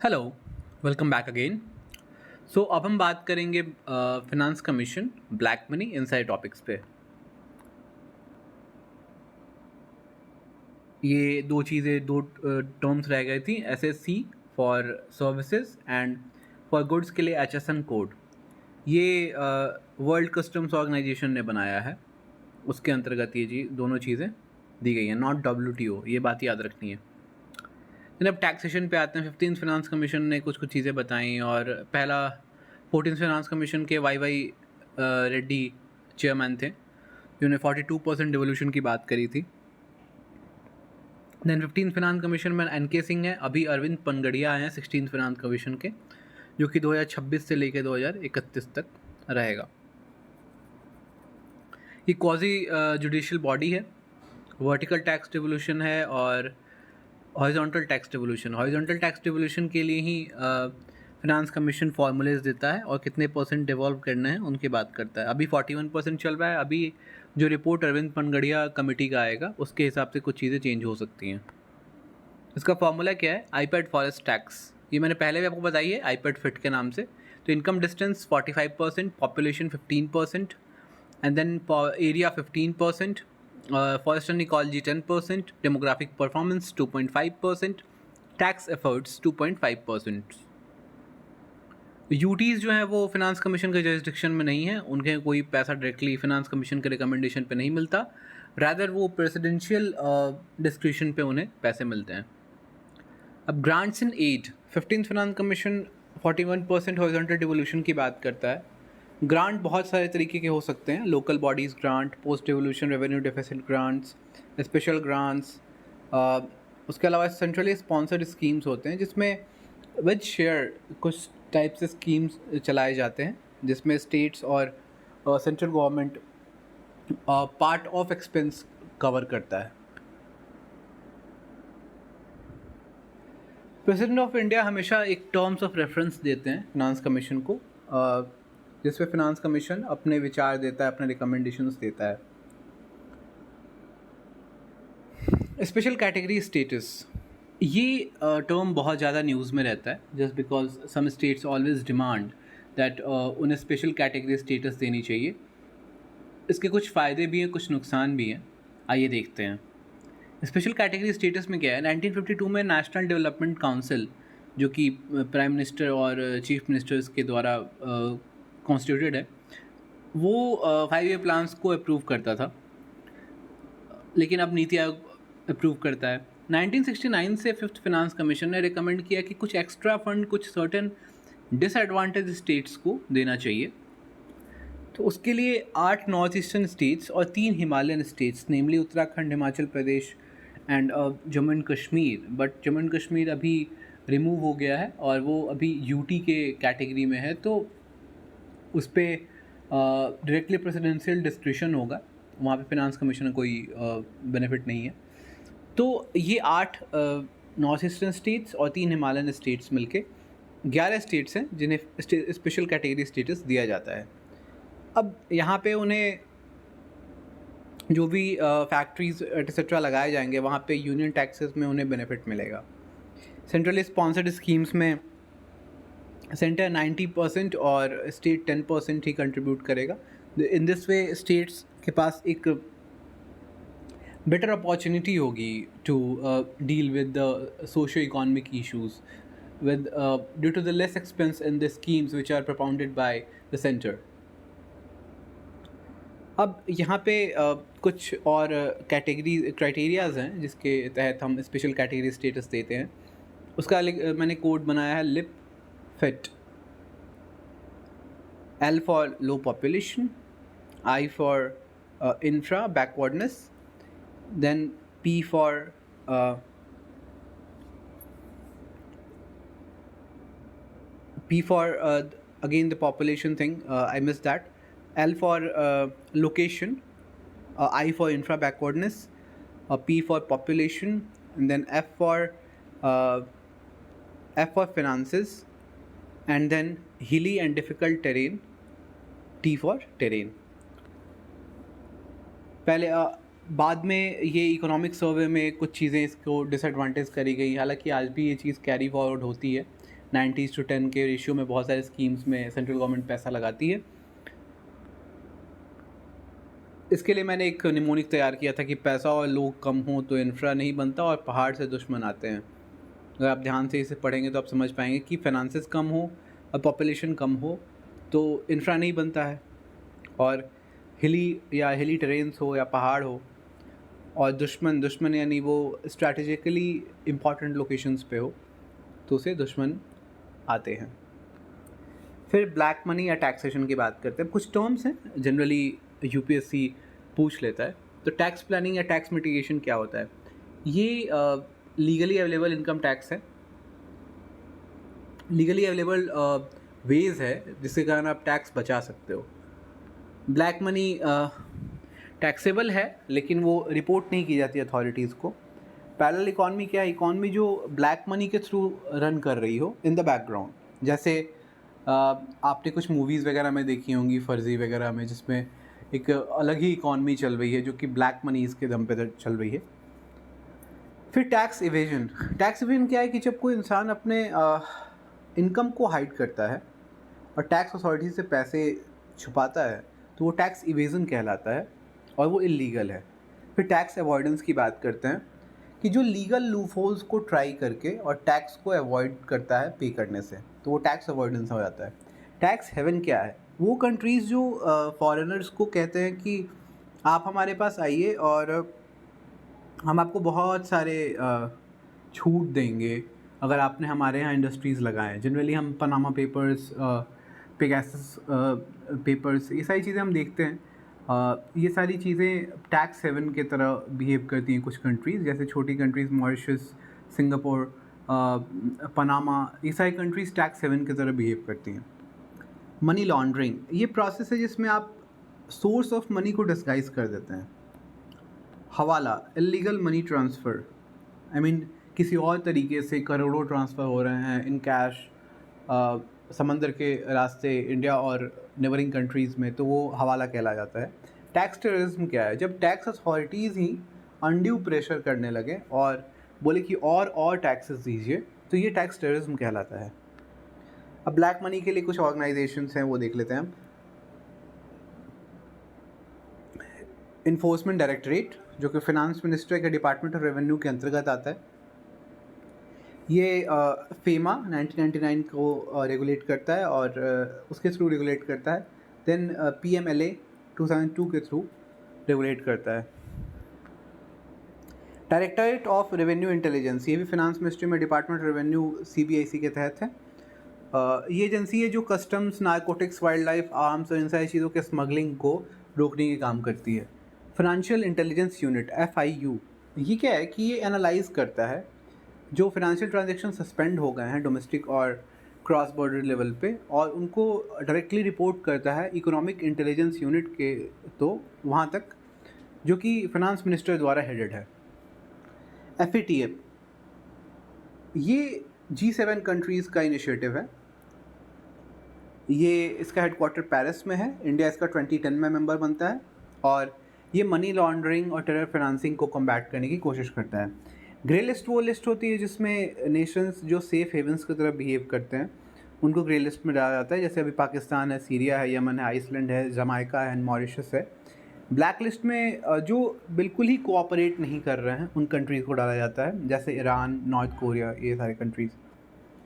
Hello, welcome back again. So अब हम बात करेंगे फिनांस कमीशन, ब्लैक मनी, इन सारे टॉपिक्स पे। ये दो चीज़ें, दो टर्म्स रह गई थी, SSC for services and for goods के लिए एचएसएन कोड। ये वर्ल्ड कस्टम्स ऑर्गेनाइजेशन ने बनाया है, उसके अंतर्गत ये जी दोनों चीज़ें दी गई हैं, नॉट डब्ल्यूटीओ। ये बात याद रखनी है। फिर अब टैक्सेशन पे आते हैं। 15th फिनांस कमीशन ने कुछ कुछ चीज़ें बताई, और पहला 14th फिनांस कमीशन के वाई वाई रेड्डी चेयरमैन थे, जिन्होंने 42% डिवोल्यूशन की बात करी थी। देन 15th फिनांस कमीशन में एन के सिंह है, अभी अरविंद पनगड़िया आए हैं 16th फिनांस कमीशन के, जो कि 2026 से लेकर 2031 तक रहेगा। ये क्वाजी जुडिशियल बॉडी है, वर्टिकल टैक्स डिवोल्यूशन है और horizontal tax devolution. Horizontal tax devolution के लिए ही फिनांस कमीशन फार्मूलेज देता है, और कितने परसेंट डिवॉल्व करना है उनकी बात करता है। अभी 41% चल रहा है। अभी जो रिपोर्ट अरविंद पनगड़िया कमेटी का आएगा, उसके हिसाब से कुछ चीज़ें चेंज हो सकती हैं। इसका फॉर्मूला क्या है? IPad forest tax. ये मैंने पहले भी आपको बताई है, आईपैड फिट के नाम से। तो income distance 45%, population 15%, and then area 15%, forest and ecology 10%, demographic performance 2.5%, tax efforts 2.5%। UTs जो है वो फिनांस कमीशन के जरिस्डिक्शन में नहीं है, उनके कोई पैसा डायरेक्टली फिनांस कमीशन के रिकमेंडेशन पे नहीं मिलता, रैदर वो प्रेसिडेंशियल डिस्क्रिप्शन पे उन्हें पैसे मिलते हैं। अब grants in aid, 15th finance commission 41% horizontal devolution की बात करता है। ग्रांट बहुत सारे तरीके के हो सकते हैं, local bodies grant, post devolution revenue deficit grants, special grants. उसके अलावा सेंट्रली स्पॉन्सर्ड स्कीम्स होते हैं, जिसमें विद शेयर कुछ टाइप से स्कीम्स चलाए जाते हैं, जिसमें स्टेट्स और central government part of expense cover करता है। प्रेसिडेंट ऑफ इंडिया हमेशा एक टर्म्स ऑफ रेफरेंस देते हैं फिनांस कमीशन को, जिसमें फिनांस कमीशन अपने विचार देता है, अपने रिकमेंडेशंस देता है। स्पेशल कैटेगरी स्टेटस, ये टर्म बहुत ज़्यादा न्यूज़ में रहता है, just because some states always demand that उन्हें स्पेशल कैटेगरी स्टेटस देनी चाहिए। इसके कुछ फ़ायदे भी हैं, कुछ नुकसान भी हैं। आइए देखते हैं स्पेशल कैटेगरी स्टेटस में क्या है। 1952 में नेशनल डेवलपमेंट काउंसिल, जो कि प्राइम मिनिस्टर और चीफ मिनिस्टर्स के द्वारा कॉन्स्टिट्यूटेड है, वो 5 ईयर प्लान्स को अप्रूव करता था, लेकिन अब नीति आयोग अप्रूव करता है। 1969 से 5th फिनांस कमीशन ने रिकमेंड किया कि कुछ एक्स्ट्रा फंड कुछ सर्टेन डिसएडवांटेज स्टेट्स को देना चाहिए। तो उसके लिए 8 नॉर्थ ईस्टर्न स्टेट्स और 3 Himalayan states, namely Uttarakhand, Himachal Pradesh and Jammu and Kashmir, but Jammu and Kashmir अभी रिमूव हो गया है और वो अभी यूटी के कैटेगरी में है, तो उस पर डायरेक्टली प्रेसिडेंशियल डिस्क्रिशन होगा, वहाँ पे फिनांस कमीशन का कोई बेनिफिट नहीं है। तो ये 8 नॉर्थ ईस्टर्न स्टेट्स और 3 हिमालयन स्टेट्स मिलके 11 स्टेट्स हैं जिन्हें स्पेशल कैटेगरी स्टेटस दिया जाता है। अब यहाँ पे उन्हें जो भी फैक्ट्रीज एटसेट्रा लगाए जाएंगे, वहाँ पे यूनियन टैक्सेस में उन्हें बेनिफिट मिलेगा। सेंट्रली स्पॉन्सर्ड स्कीम्स में सेंटर 90% और स्टेट 10% ही कंट्रीब्यूट करेगा। इन दिस वे स्टेट्स के पास एक बेटर अपॉर्चुनिटी होगी to deal with the socio economic issues with due to the less expense in the schemes which are propounded by the center. अब यहाँ पे कुछ और कैटेगरी क्राइटेरियाज़ हैं जिसके तहत हम स्पेशल कैटेगरी स्टेटस देते हैं। उसका मैंने कोड बनाया है lip fit. L for low population, I for infra backwardness, then P for again the population thing, I missed that. L for location, I for infra backwardness, P for population, and then F for finances, and then hilly and difficult terrain, T for terrain. पहले बाद में ये economic survey में कुछ चीज़ें इसको disadvantage करी गई, हालांकि आज भी ये चीज़ कैरी फॉरवर्ड होती है 90:10 के रेशियो में बहुत सारे स्कीम्स में सेंट्रल गवर्नमेंट पैसा लगाती है। इसके लिए मैंने एक निमोनिक तैयार किया था कि पैसा और लोग कम हों तो इंफ्रा नहीं बनता और पहाड़ से दुश्मन आते हैं। अगर आप ध्यान से इसे पढ़ेंगे तो आप समझ पाएंगे कि फाइनेंसेस कम हो और पॉपुलेशन कम हो तो इंफ्रा नहीं बनता है, और हिली टेरेन्स हो या पहाड़ हो और दुश्मन यानी वो स्ट्रैटेजिकली इम्पॉर्टेंट लोकेशंस पे हो तो उसे दुश्मन आते हैं। फिर ब्लैक मनी या टैक्सेशन की बात करते हैं। कुछ टर्म्स हैं जनरली यूपीएससी पूछ लेता है। तो टैक्स प्लानिंग या टैक्स मिटिगेशन क्या होता है? ये लीगली अवेलेबल इनकम टैक्स है, लीगली अवेलेबल वेज है जिसके कारण आप टैक्स बचा सकते हो। ब्लैक मनी टैक्सेबल है लेकिन वो रिपोर्ट नहीं की जाती अथॉरिटीज़ को। पैरेलल इकॉनमी क्या है? इकॉनमी जो ब्लैक मनी के थ्रू रन कर रही हो इन द बैकग्राउंड। जैसे आपने कुछ मूवीज़ वगैरह में देखी होंगी, फर्जी वगैरह में, जिसमें एक अलग ही इकॉनमी चल रही है जो कि ब्लैक मनीज़ के दम पे चल रही है। फिर टैक्स इवेजन क्या है कि जब कोई इंसान अपने इनकम को हाइड करता है और टैक्स अथॉरिटी से पैसे छुपाता है तो वो टैक्स इवेजन कहलाता है और वो इलीगल है। फिर टैक्स अवॉइडेंस की बात करते हैं कि जो लीगल लूपहोल्स को ट्राई करके और टैक्स को अवॉइड करता है पे करने से, तो वो टैक्स अवॉइडेंस हो जाता है। टैक्स हेवन क्या है? वो कंट्रीज़ जो फॉरेनर्स को कहते हैं कि आप हमारे पास आइए और हम आपको बहुत सारे छूट देंगे अगर आपने हमारे यहाँ इंडस्ट्रीज़ लगाएं। जनरली हम पनामा पेपर्स, पेगासस पेपर्स, ये सारी चीज़ें हम देखते हैं। ये सारी चीज़ें टैक्स हेवन के तरह बिहेव करती हैं कुछ कंट्रीज़, जैसे छोटी कंट्रीज़ मॉरिशस, सिंगापुर, पनामा, ये सारी कंट्रीज़ टैक्स हेवन की तरह बिहेव करती हैं। मनी लॉन्ड्रिंग ये प्रोसेस है जिसमें आप सोर्स ऑफ मनी को डिस्गाइज कर देते हैं। हवाला illegal money transfer, I mean किसी और तरीके से करोड़ों ट्रांसफ़र हो रहे हैं इन कैश समंदर के रास्ते इंडिया और नेबरिंग कंट्रीज़ में, तो वो हवाला कहला जाता है। टैक्स टेररिज्म क्या है? जब टैक्स अथॉरिटीज़ ही अनड्यू प्रेशर करने लगे और बोले कि और टैक्सेस दीजिए, तो ये टैक्स टेररिज्म कहलाता है। अब ब्लैक मनी के लिए कुछ ऑर्गेनाइजेशंस हैं, वो देख लेते हैं हम। इन्फोर्समेंट डायरेक्टरेट, जो कि फिनांस मिनिस्ट्री के डिपार्टमेंट ऑफ रेवेन्यू के अंतर्गत आता है। ये फेमा 1999 को रेगुलेट करता है और उसके थ्रू रेगुलेट करता है। देन PMLA 2002 के थ्रू रेगुलेट करता है। डायरेक्टरेट ऑफ रेवेन्यू इंटेलिजेंस, ये भी फिनांस मिनिस्ट्री में डिपार्टमेंट रेवेन्यू CBIC के तहत है। ये एजेंसी है जो customs, narcotics, wild life, arms और इन सारी चीज़ों के स्मगलिंग को रोकने के काम करती है। फाइनेंशियल इंटेलिजेंस यूनिट FIU, ये क्या है कि ये एनालाइज करता है जो फाइनेंशियल ट्रांजैक्शन सस्पेंड हो गए हैं डोमेस्टिक और क्रॉस बॉर्डर लेवल पे, और उनको डायरेक्टली रिपोर्ट करता है इकोनॉमिक इंटेलिजेंस यूनिट के, तो वहाँ तक, जो कि फाइनेंस मिनिस्टर द्वारा हेडेड है। FATF ये G7 कंट्रीज़ का इनिशिएटिव है। ये इसका हेडक्वार्टर पेरिस में है। इंडिया इसका 2010 में मेंबर बनता है और ये मनी लॉन्ड्रिंग और टेरर फाइनेंसिंग को कॉम्बैट करने की कोशिश करता है। ग्रे लिस्ट वो लिस्ट होती है जिसमें नेशंस जो सेफ हेवंस की तरह बिहेव करते हैं उनको ग्रे लिस्ट में डाला जाता है। जैसे अभी पाकिस्तान है, सीरिया है, यमन है, आइसलैंड है, जमाइका है, मॉरिशस है। ब्लैक लिस्ट में जो बिल्कुल ही कोऑपरेट नहीं कर रहे हैं उन कंट्रीज़ को डाला जाता है, जैसे ईरान, नॉर्थ कोरिया, ये सारे कंट्रीज़।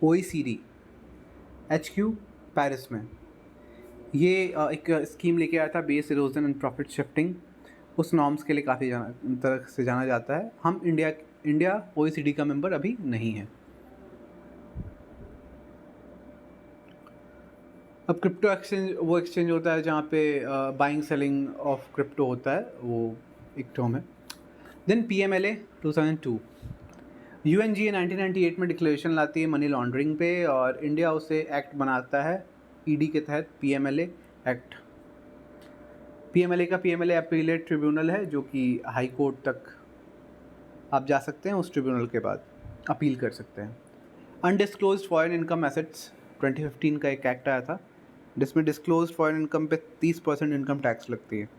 OECD HQ पेरिस में ये एक स्कीम लेके आया था, base erosion and profit shifting. उस नॉर्म्स के लिए काफ़ी तरह से जाना जाता है। हम इंडिया OECD का मेंबर अभी नहीं है। अब क्रिप्टो एक्सचेंज वो एक्सचेंज होता है जहाँ पे बाइंग सेलिंग ऑफ क्रिप्टो होता है, वो एक टर्म है। देन PMLA 2002, UNGA 1998 में डिक्लेरेशन लाती है मनी लॉन्ड्रिंग पे और इंडिया उसे एक्ट बनाता है ED के तहत, PMLA एक्ट। PMLA का PMLA अपीलेट ट्रिब्यूनल है जो कि हाई कोर्ट तक आप जा सकते हैं, उस ट्रिब्यूनल के बाद अपील कर सकते हैं। अनडिस्क्लोज्ड फॉरेन इनकम एसेट्स 2015 का एक एक्ट आया था जिसमें डिस्क्लोज्ड फॉरेन इनकम पे 30% इनकम टैक्स लगती है।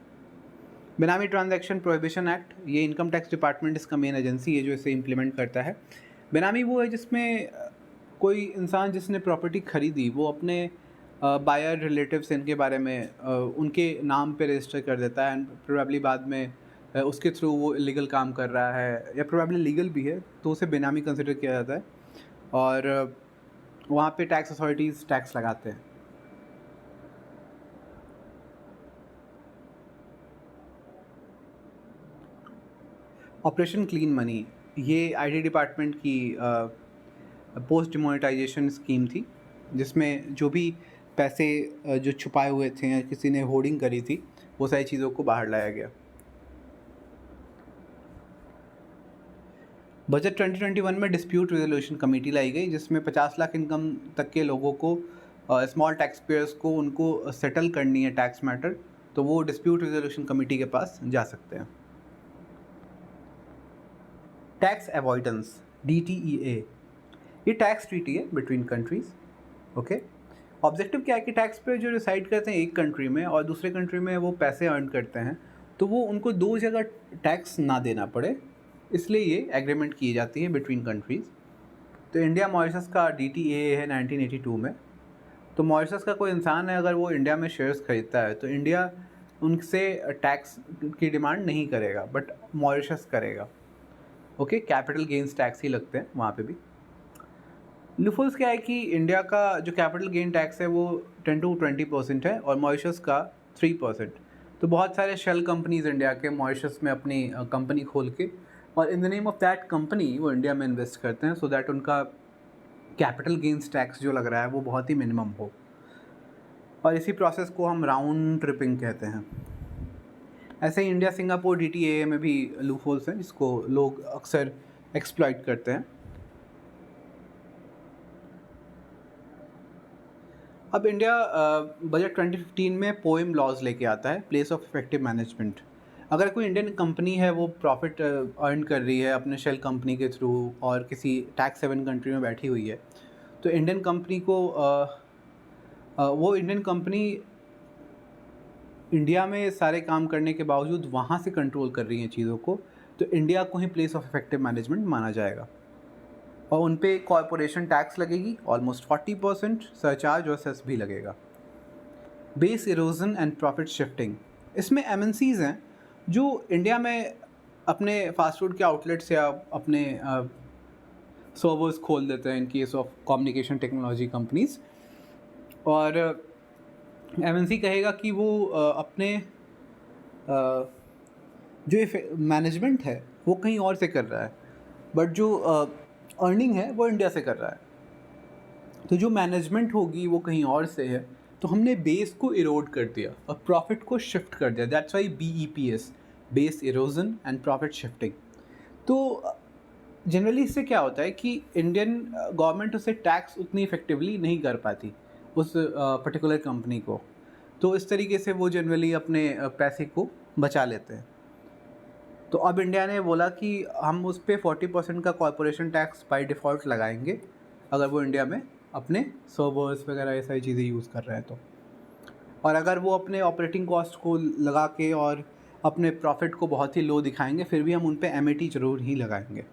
बेनामी ट्रांजैक्शन प्रोहिबिशन एक्ट, ये इनकम टैक्स डिपार्टमेंट इसका मेन एजेंसी है जो इसे इम्प्लीमेंट करता है। बेनामी वो है जिसमें कोई इंसान जिसने प्रॉपर्टी खरीदी वो अपने बायर रिलेटिव्स इनके बारे में उनके नाम पे रजिस्टर कर देता है एंड प्रोबेबली बाद में उसके थ्रू वो इलीगल काम कर रहा है या प्रोबेबली लीगल भी है तो उसे बेनामी कंसिडर किया जाता है और वहाँ पे टैक्स अथॉरिटीज़ टैक्स लगाते हैं। ऑपरेशन क्लीन मनी ये आईटी डिपार्टमेंट की पोस्ट डिमोनेटाइजेशन स्कीम थी जिसमें जो भी पैसे जो छुपाए हुए थे या किसी ने होर्डिंग करी थी वो सारी चीज़ों को बाहर लाया गया। बजट 2021 में डिस्प्यूट रेजोल्यूशन कमेटी लाई गई जिसमें 50 लाख इनकम तक के लोगों को स्मॉल टैक्स पेयर्स को उनको सेटल करनी है टैक्स मैटर, तो वो डिस्प्यूट रेजोल्यूशन कमेटी के पास जा सकते हैं। टैक्स अवॉइडेंस DTEA ये टैक्स ट्रीटी है बिटवीन कंट्रीज़। ओके, ऑब्जेक्टिव क्या है कि टैक्स पे जो रिसाइड करते हैं एक कंट्री में और दूसरे कंट्री में वो पैसे अर्न करते हैं तो वो उनको दो जगह टैक्स ना देना पड़े, इसलिए ये एग्रीमेंट की जाती है बिटवीन कंट्रीज़। तो इंडिया मॉरिशस का DTAA है 1982 में। तो मॉरिशस का कोई इंसान है अगर वो इंडिया में शेयर्स खरीदता है तो इंडिया उनसे टैक्स की डिमांड नहीं करेगा बट मॉरिशस करेगा। ओके, कैपिटल गेन्स टैक्स ही लगते हैं वहाँ पे भी। लूफोल्स क्या है कि इंडिया का जो कैपिटल गेन टैक्स है वो 10 to 20% है और मॉरिशस का 3%। तो बहुत सारे शेल कंपनीज इंडिया के मॉरिशस में अपनी कंपनी खोल के और in the name of that company वो इंडिया में इन्वेस्ट करते हैं सो दैट उनका कैपिटल गेन्स टैक्स जो लग रहा है वो बहुत ही मिनिमम हो। और इसी प्रोसेस को हम राउंड ट्रिपिंग कहते हैं। ऐसे ही इंडिया सिंगापुर DTAA में भी लूफोल्स हैं जिसको लोग अक्सर एक्सप्लॉइट करते हैं। अब इंडिया बजट 2015 में पोएम लॉज लेके आता है, प्लेस ऑफ इफेक्टिव मैनेजमेंट। अगर कोई इंडियन कंपनी है वो प्रॉफिट अर्न कर रही है अपने शेल कंपनी के थ्रू और किसी टैक्स हेवन कंट्री में बैठी हुई है तो इंडियन कंपनी को वो इंडियन कंपनी इंडिया में सारे काम करने के बावजूद वहाँ से कंट्रोल कर रही हैं चीज़ों को, तो इंडिया को ही प्लेस ऑफ इफेक्टिव मैनेजमेंट माना जाएगा और उन पे कॉरपोरेशन टैक्स लगेगी ऑलमोस्ट 40%, सरचार्ज और सेस भी लगेगा। Base erosion and profit shifting, इसमें MNCs हैं जो इंडिया में अपने फास्ट फूड के आउटलेट्स या अपने सर्वर्स खोल देते हैं in case of communication technology companies, और MNC कहेगा कि वो अपने जो मैनेजमेंट है वो कहीं और से कर रहा है बट जो अर्निंग है वो इंडिया से कर रहा है। तो जो मैनेजमेंट होगी वो कहीं और से है तो हमने बेस को इरोड कर दिया और प्रॉफिट को शिफ्ट कर दिया। That's why BEPS, base erosion and profit shifting. तो जनरली इससे क्या होता है कि इंडियन गवर्नमेंट उसे टैक्स उतनी इफेक्टिवली नहीं कर पाती उस पर्टिकुलर कंपनी को, तो इस तरीके से वो जनरली अपने पैसे को बचा लेते हैं। तो अब इंडिया ने बोला कि हम उस पर 40% का कॉरपोरेशन टैक्स बाय डिफ़ॉल्ट लगाएंगे अगर वो इंडिया में अपने सर्वर्स वगैरह ये सारी चीज़ें यूज़ कर रहे हैं तो, और अगर वो अपने ऑपरेटिंग कॉस्ट को लगा के और अपने प्रॉफिट को बहुत ही लो दिखाएंगे फिर भी हम उन पर MAT ज़रूर ही लगाएंगे।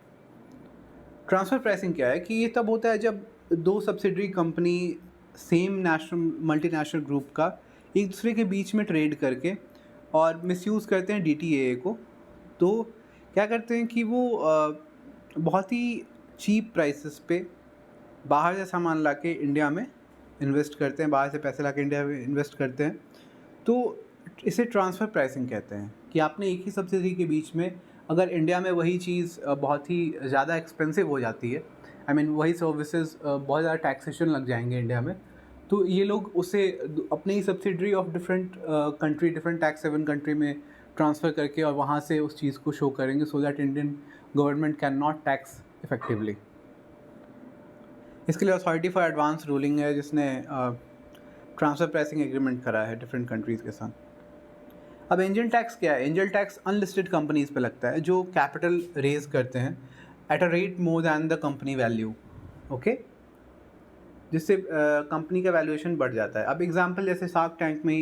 ट्रांसफ़र प्राइसिंग क्या है कि ये तब होता है जब दो subsidiary company same national multinational group का एक दूसरे के बीच में ट्रेड करके और मिसयूज़ करते हैं DTAA को। तो क्या करते हैं कि वो बहुत ही चीप प्राइसेस पे बाहर से सामान ला के इंडिया में इन्वेस्ट करते हैं, बाहर से पैसे ला के इंडिया में इन्वेस्ट करते हैं। तो इसे ट्रांसफ़र प्राइसिंग कहते हैं कि आपने एक ही सब्सिडी के बीच में अगर इंडिया में वही चीज़ बहुत ही ज़्यादा एक्सपेंसिव हो जाती है, आई मीन वही सर्विसेज बहुत ज़्यादा टैक्सेशन लग जाएंगे इंडिया में, तो ये लोग उसे अपनी ही subsidiary of different country, different tax haven country में ट्रांसफ़र करके और वहाँ से उस चीज़ को शो करेंगे so that Indian government can not tax effectively. इसके लिए अथॉरिटी फॉर एडवांस रूलिंग है जिसने ट्रांसफ़र प्राइसिंग एग्रीमेंट करा है डिफरेंट कंट्रीज़ के साथ। अब एंजल टैक्स क्या है? एंजल टैक्स अनलिस्टेड कंपनीज़ पे लगता है जो कैपिटल रेज करते हैं at a rate more than the company value. Okay, जिससे कंपनी का वैल्यूएशन बढ़ जाता है। अब एग्जांपल जैसे शार्क टैंक में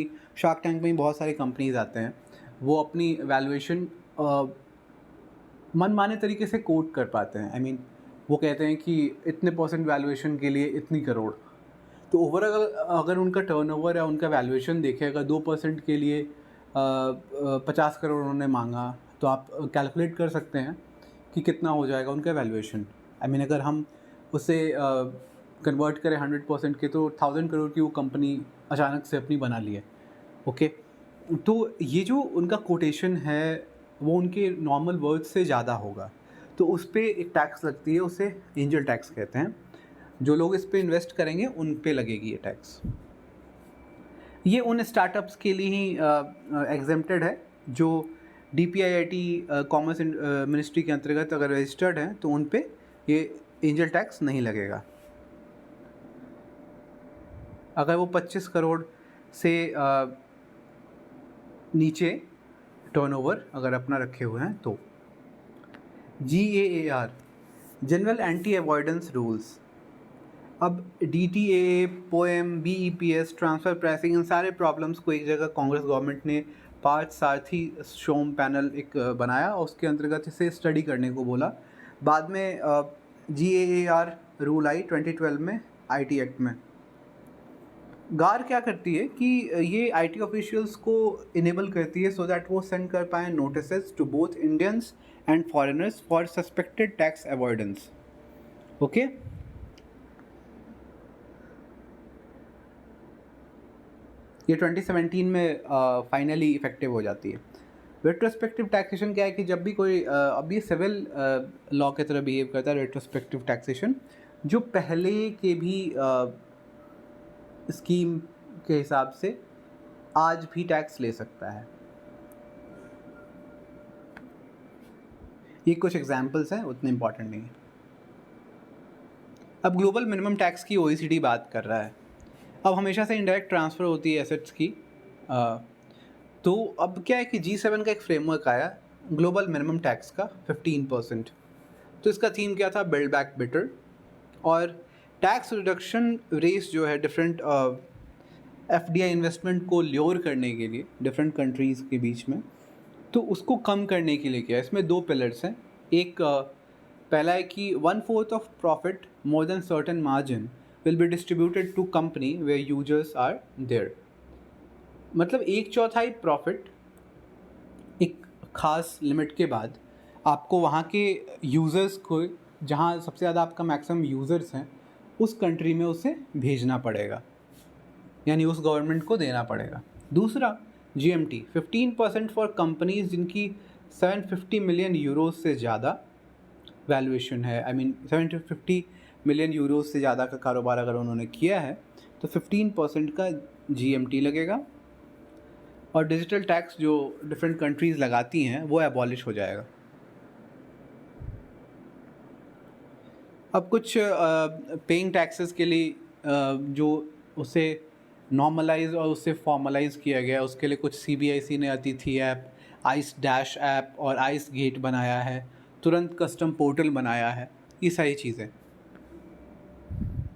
ही बहुत सारी कंपनीज आते हैं, वो अपनी वैल्यूएशन मनमाने तरीके से कोट कर पाते हैं। आई मीन वो कहते हैं कि इतने परसेंट वैल्यूएशन के लिए इतनी करोड़। तो ओवरऑल अगर उनका टर्नओवर या उनका वैल्यूएशन देखेगा 2% के लिए 50 करोड़ उन्होंने मांगा, तो आप कैलकुलेट कर सकते हैं कि कितना हो जाएगा उनका वैल्यूएशन। आई मीन अगर हम उसे कन्वर्ट करें 100% के, तो 1000 करोड़ की वो कंपनी अचानक से अपनी बना ली है। ओके, तो ये जो उनका कोटेशन है वो उनके नॉर्मल वर्थ से ज़्यादा होगा, तो उस पर एक टैक्स लगती है, उसे एंजल टैक्स कहते हैं। जो लोग इस पे इन्वेस्ट करेंगे उन पे लगेगी ये टैक्स। ये उन स्टार्टअप्स के लिए ही एग्जेम्प्टेड है जो DPIIT कॉमर्स मिनिस्ट्री के अंतर्गत अगर रजिस्टर्ड हैं, तो उन पे ये एंजल टैक्स नहीं लगेगा। अगर वो 25 करोड़ से नीचे टर्नओवर अगर अपना रखे हुए हैं तो। GAAR general anti avoidance rules. अब DTAA, POEM, BEPS, transfer pricing, इन सारे प्रॉब्लम्स को एक जगह कांग्रेस गवर्नमेंट ने पार्थ सारथी शोम पैनल एक बनाया और उसके अंतर्गत इसे स्टडी करने को बोला। बाद में GAAR रूल आई 2012 में IT एक्ट में। गार क्या करती है कि ये IT ऑफिशियल्स को इनेबल करती है सो दैट वो सेंड कर पाएँ notices to both Indians and foreigners for suspected tax avoidance. Okay, ये 2017 में फाइनली इफेक्टिव हो जाती है। रेट्रोस्पेक्टिव टैक्सेशन क्या है कि जब भी कोई अब ये सिविल लॉ की तरह बिहेव करता है रेट्रोस्पेक्टिव टैक्सेशन, जो पहले के भी स्कीम के हिसाब से आज भी टैक्स ले सकता है। ये कुछ एग्जांपल्स हैं, उतने इम्पॉर्टेंट नहीं है। अब ग्लोबल मिनिमम टैक्स की OECD बात कर रहा है। अब हमेशा से इनडायरेक्ट ट्रांसफ़र होती है एसेट्स की, तो अब क्या है कि G7 का एक फ्रेमवर्क आया ग्लोबल मिनिमम टैक्स का 15%। तो इसका थीम क्या था, बिल्ड बैक बेटर, और टैक्स रिडक्शन रेस जो है डिफरेंट FDI इन्वेस्टमेंट को ल्योर करने के लिए डिफरेंट कंट्रीज़ के बीच में, तो उसको कम करने के लिए क्या है, इसमें 2 पिलर्स हैं। एक पहला है कि 1/4 of profit more than certain margin will be distributed to company where users are there. मतलब 1/4 प्रॉफिट एक ख़ास लिमिट के बाद आपको वहाँ के यूज़र्स को, जहाँ सबसे ज़्यादा आपका मैक्सिमम यूज़र्स हैं, उस कंट्री में उसे भेजना पड़ेगा, यानी उस गवर्नमेंट को देना पड़ेगा। दूसरा GMT 15% फॉर कंपनीज जिनकी 750 मिलियन यूरोज से ज़्यादा वैल्यूएशन है। आई मीन 750 मिलियन यूरोज से ज़्यादा का कारोबार अगर उन्होंने किया है तो 15% का GMT लगेगा, और डिजिटल टैक्स जो डिफरेंट कंट्रीज़ लगाती हैं वो एबॉलिश हो जाएगा। अब कुछ पेइंग टैक्सेस के लिए जो उसे नॉर्मलाइज और उससे फॉर्मलाइज किया गया, उसके लिए कुछ CBIC ने अतिथि ऐप, आइस डैश ऐप और आइस गेट बनाया है, तुरंत कस्टम पोर्टल बनाया है, ये सारी चीज़ें।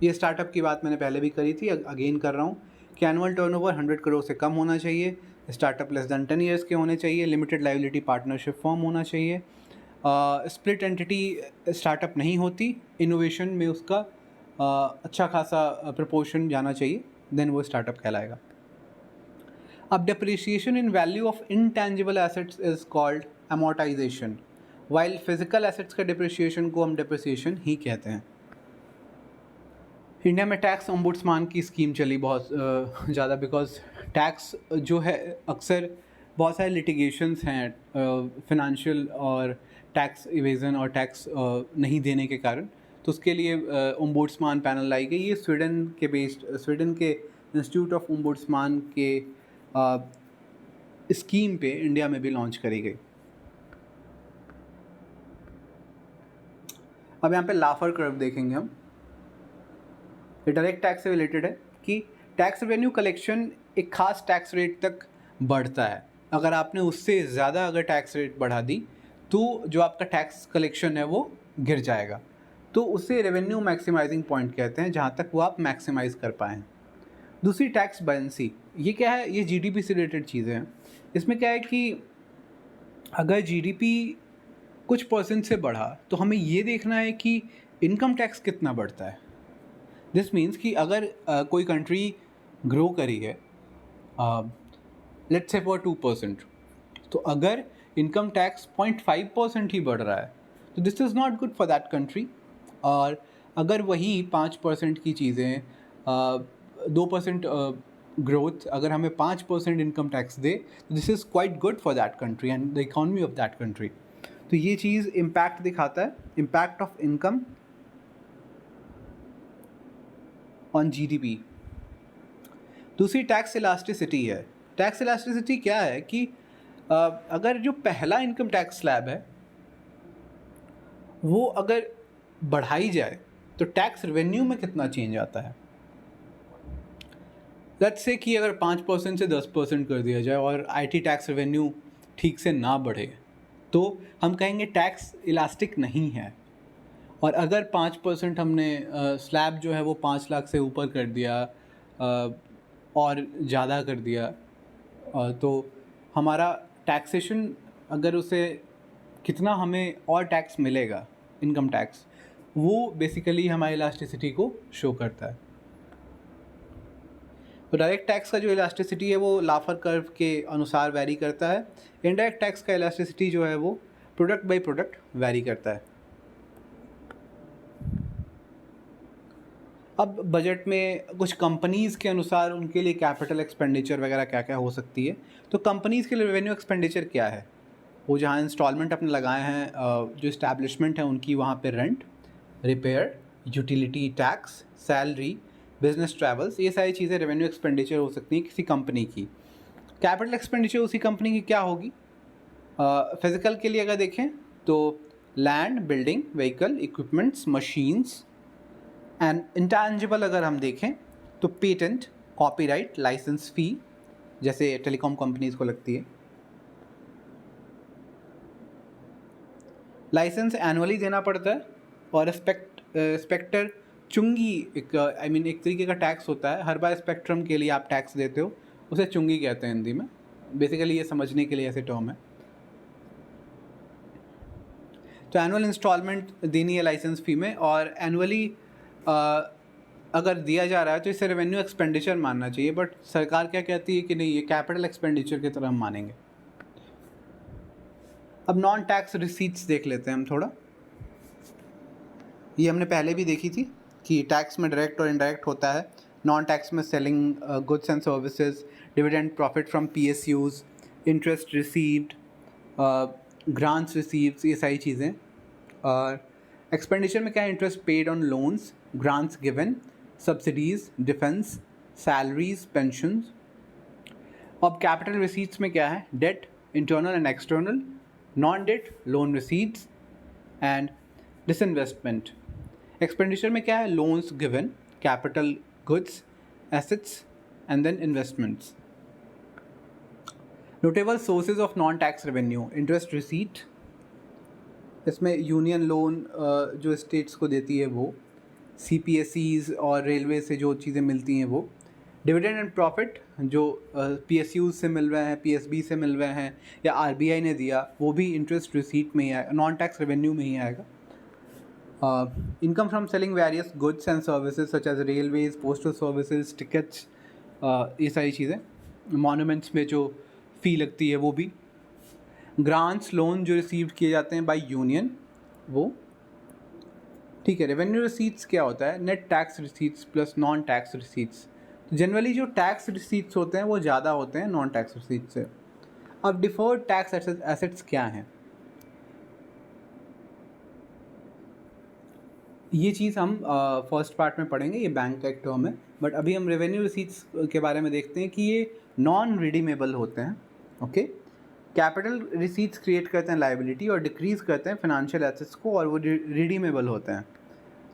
ये स्टार्टअप की बात मैंने पहले भी करी थी, अगेन कर रहा हूँ कि एनुअल टर्नओवर 100 करोड़ से कम होना चाहिए, स्टार्टअप लेस दैन 10 ईयर्स के होने चाहिए, लिमिटेड लाइबिलिटी पार्टनरशिप फॉर्म होना चाहिए, स्प्लिट एंटिटी स्टार्टअप नहीं होती, इनोवेशन में उसका अच्छा खासा प्रपोर्शन जाना चाहिए, देन वो स्टार्टअप कहलाएगा। अब depreciation in value of intangible assets is called amortisation, while physical assets का डिप्रिसिएशन को हम डिप्रिसिएशन ही कहते हैं। इंडिया में टैक्स ओम्बुड्समैन की स्कीम चली बहुत ज़्यादा, बिकॉज टैक्स जो है अक्सर बहुत सारे लिटिगेशंस हैं फिनेंशियल और टैक्स इवेज़न और टैक्स नहीं देने के कारण, तो उसके लिए ओम्बुड्समैन पैनल लाई गई। ये स्वीडन के इंस्टीट्यूट ऑफ ओम्बुड्समैन के स्कीम पे इंडिया में भी लॉन्च करी गई। अब यहाँ पे लाफर कर्व देखेंगे हम। ये डायरेक्ट टैक्स से रिलेटेड है कि टैक्स रेवेन्यू कलेक्शन एक खास टैक्स रेट तक बढ़ता है। अगर आपने उससे ज़्यादा अगर टैक्स रेट बढ़ा दी तो जो आपका टैक्स कलेक्शन है वो गिर जाएगा, तो उसे रेवेन्यू मैक्सिमाइजिंग पॉइंट कहते हैं, जहाँ तक वो आप मैक्सिमाइज़ कर पाएँ। दूसरी टैक्स बायंसी, ये क्या है, ये GDP से रिलेटेड चीज़ें हैं। इसमें क्या है कि अगर GDP कुछ % से बढ़ा तो हमें ये देखना है कि इनकम टैक्स कितना बढ़ता है। दिस मीन्स कि अगर कोई कंट्री ग्रो करी है लेट्स से फॉर 2%, तो अगर इनकम टैक्स 0.5% ही बढ़ रहा है तो this is not good for that country. और अगर वही 5% की चीज़ें 2% ग्रोथ अगर हमें 5% इनकम टैक्स दे तो this is quite good for that country and the economy of that country. तो ये चीज़ इम्पैक्ट दिखाता है, impact of income on GDP. दूसरी टैक्स इलास्टिसिटी है। टैक्स इलास्टिसिटी क्या है कि अगर जो पहला इनकम टैक्स स्लैब है वो अगर बढ़ाई जाए तो टैक्स रेवेन्यू में कितना चेंज आता है। लेट्स से कि अगर 5% से 10% कर दिया जाए और आईटी टैक्स रेवेन्यू ठीक से ना बढ़े तो हम कहेंगे टैक्स इलास्टिक नहीं है। और अगर 5% हमने स्लैब जो है वो 5 लाख से ऊपर कर दिया और ज़्यादा कर दिया तो हमारा टैक्सेशन अगर उसे कितना हमें और टैक्स मिलेगा इनकम टैक्स, वो बेसिकली हमारी इलास्टिसिटी को शो करता है। तो डायरेक्ट टैक्स का जो इलास्टिसिटी है वो लाफर कर्व के अनुसार वैरी करता है। इनडायरेक्ट टैक्स का इलास्टिसिटी जो है वो प्रोडक्ट बाय प्रोडक्ट वैरी करता है। अब बजट में कुछ कंपनीज़ के अनुसार उनके लिए कैपिटल एक्सपेंडिचर वगैरह क्या क्या हो सकती है। तो कंपनीज़ के लिए रेवेन्यू एक्सपेंडिचर क्या है, वो जहाँ इंस्टॉलमेंट अपने लगाए हैं जो इस्टेब्लिशमेंट है उनकी, वहाँ पे rent, repair, utility tax, salary, business travels, ये सारी चीज़ें रेवेन्यू एक्सपेंडिचर हो सकती हैं किसी कंपनी की। कैपिटल एक्सपेंडिचर उसी कंपनी की क्या होगी। फिज़िकल के लिए अगर देखें तो land, building, vehicle, equipments, machines. And intangible अगर हम देखें तो पेटेंट, कॉपीराइट, लाइसेंस फ़ी जैसे टेलीकॉम कंपनीज़ को लगती है। लाइसेंस एनुअली देना पड़ता है और स्पेक्टर चुंगी एक एक तरीके का टैक्स होता है। हर बार स्पेक्ट्रम के लिए आप टैक्स देते हो, उसे चुंगी कहते हैं हिंदी में। बेसिकली ये समझने के लिए ऐसे टर्म है। तो एनुअल इंस्टॉलमेंट देनी है लाइसेंस फ़ी में, और एनुअली अगर दिया जा रहा है तो इसे रेवेन्यू एक्सपेंडिचर मानना चाहिए। बट सरकार क्या कहती है कि नहीं, ये कैपिटल एक्सपेंडिचर की तरह हम मानेंगे। अब नॉन टैक्स रिसीट्स देख लेते हैं हम थोड़ा। ये हमने पहले भी देखी थी कि टैक्स में डायरेक्ट और इनडायरेक्ट होता है। नॉन टैक्स में selling goods and services, dividend profit from PSUs, interest received, grants received, ये सारी चीज़ें। और एक्सपेंडिचर में क्या है, interest paid on loans, grants given, subsidies, defence, salaries, pensions. अब कैपिटल रिसीट्स में क्या है, debt, internal and external, non debt, loan receipts and disinvestment. Expenditure में क्या है, loans given, capital goods, assets and then investments. Notable sources of non tax revenue, interest receipt, इसमें union loan जो states को देती है वो, CPSEs और रेलवे से जो चीज़ें मिलती हैं वो, डिविडेंड एंड प्रॉफिट जो PSUs से मिल रहे हैं, PSB से मिल रहे हैं या RBI ने दिया, वो भी इंटरेस्ट रिसीट में ही आएगा, नॉन टैक्स रेवेन्यू में ही आएगा। Income from selling various goods and services such as railways, postal services, tickets, ये सारी चीज़ें। मॉन्यूमेंट्स में जो फ़ी लगती है वो भी। ग्रांट्स, लोन जो रिसीव किए जाते हैं बाय यूनियन वो, ठीक है। रेवेन्यू रिसीट्स क्या होता है, net tax receipts plus non tax receipts. तो जनरली जो टैक्स रिसीट्स होते हैं वो ज़्यादा होते हैं नॉन टैक्स रिसीट्स से। अब डिफर्ड टैक्स एसेट्स क्या हैं, ये चीज़ हम फर्स्ट पार्ट में पढ़ेंगे, ये बैंक का एक टर्म है। बट अभी हम रेवेन्यू रिसीट्स के बारे में देखते हैं कि ये नॉन रिडीमेबल होते हैं। ओके, कैपिटल रिसीट्स क्रिएट करते हैं लाइबिलिटी और डिक्रीज करते हैं फाइनेंशियल एसेट्स को, और वो रिडीमेबल होते हैं।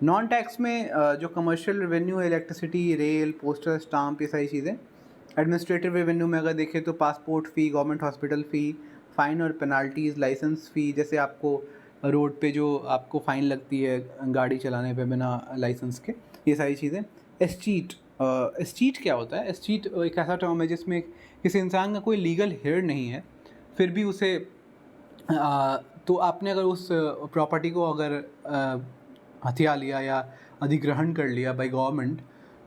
नॉन टैक्स में जो कमर्शियल रेवेन्यू है, इलेक्ट्रिसिटी, रेल, पोस्टल स्टाम्प, ये सारी चीज़ें। एडमिनिस्ट्रेटिव रेवेन्यू में अगर देखें तो पासपोर्ट फ़ी, गवर्नमेंट हॉस्पिटल फ़ी, फ़ाइन और पेनाल्टीज़, लाइसेंस फ़ी, जैसे आपको रोड पे जो आपको फ़ाइन लगती है गाड़ी चलाने पे बिना लाइसेंस के, ये सारी चीज़ें। एस्टीट, एस्टीट क्या होता है, एस्टीट एक ऐसा टर्म है जिसमें किसी इंसान का कोई लीगल हेयर नहीं है, फिर भी उसे तो आपने अगर उस प्रॉपर्टी को अगर हथिया लिया या अधिग्रहण कर लिया बाय गवर्नमेंट,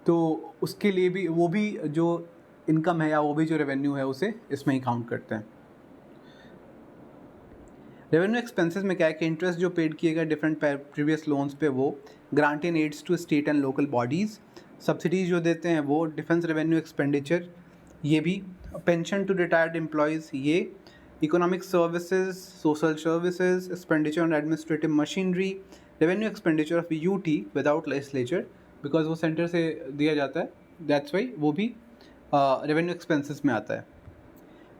तो उसके लिए भी वो भी जो इनकम है या वो भी जो रेवेन्यू है उसे इसमें ही काउंट करते हैं। रेवेन्यू एक्सपेंसेस में क्या है कि इंटरेस्ट जो पेड किए गए डिफरेंट प्रीवियस लोन्स पे वो, grant in aids to state and local bodies, subsidies जो देते हैं वो, डिफेंस रेवेन्यू एक्सपेंडिचर ये भी, पेंशन टू रिटायर्ड एम्प्लॉयज़ ये, economic services, social services, expenditure on administrative machinery, revenue expenditure of UT without legislature, because वो centre से दिया जाता है, दैट्स वाई वो भी रेवेन्यू एक्सपेंसेस में आता है।